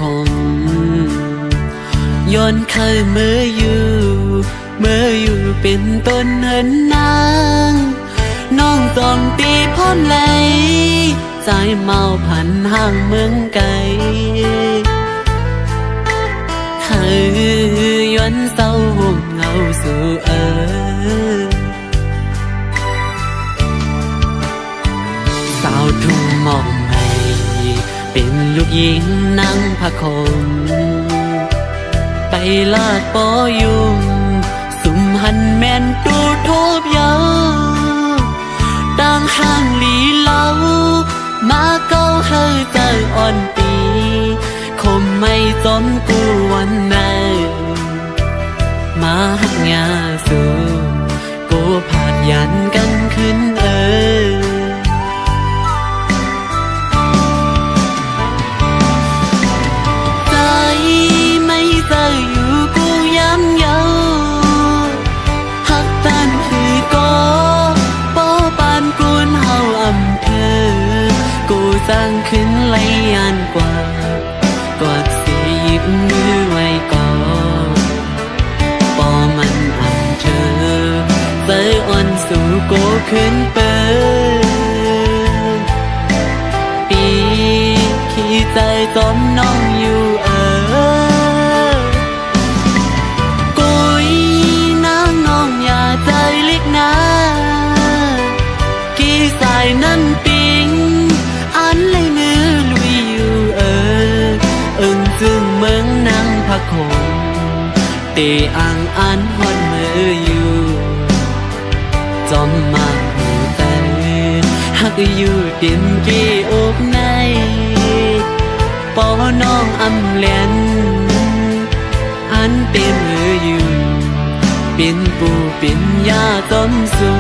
คมย้อนเคยเมื่ออยู่เป็นต้นเหินนางน้องจอมตีพร้อมไหลใจเมาพันห่างเมืองไกลเคยย้อนเศร้าห่มเงาสู่สาวทุ่งมองให้เป็นลูกหญิงนั่งพะคมไปลาดปอยุงสุ่มหันแม่นตูโทบยาวต่างห่างลีเล่ามาเก้าเฮยใจอ่อนปีคมไม่จอมกูวันไหนมาหักยาสู่กูผาดยันกันขึ้นใจไม่เจออยู่กูย้ำเยาหักตันคือก็ป้อปานกูนเฮาอำเภอกูสร้างขึ้นไหลยานกว่ากอดสีหยิบมือไว้ก่อนปอมันอำเธอเจออ่อนสู่กูขึ้นเปิดปีขี้ใจจอมน้องอยู่กุยนางน้องอย่าใจเล็กนะกี่สายนั่นปิงอันเลยมือลุยอยู่จึงเมืองนางพะคงตีอ่างอันฮอดมืออยู่จอมมาหูแต่หักอยู่ดินกี่อกในปอน้องอำเลียนอันเต็มมืออยู่เป็นปูเป็นยาจอมสู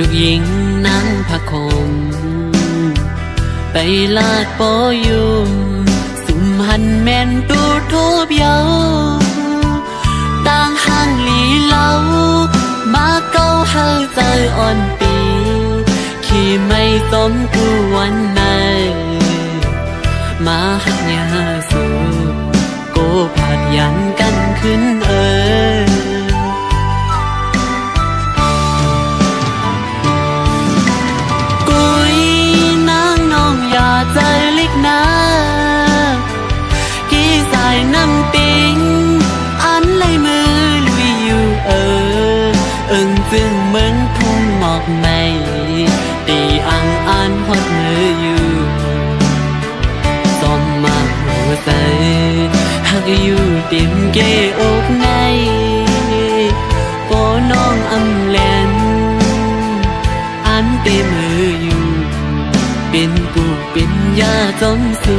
ลูกหญิงนั่งพะคมไปลาดปอยุมสุ่มหันแม่นตูโทบเยาต่างห่างลีเล่ามาเก้าเฮาใจอ่อนปีขี้ไม่สมกูวันไหนมาหักยาสู่โกผาดยันกันขึ้นใจเล็กนะกี่สายน้ำปิงอันไหลมือลุยอยู่จึงเหมือนทุ่งหมอกในตีอ่างอันฮอดมืออยู่จอมมาหัวใจหักอยู่เต็มเกอกในปอน้องอำแลนอันเต็มมืออยู่เป็นกูเป็นยาจอมสู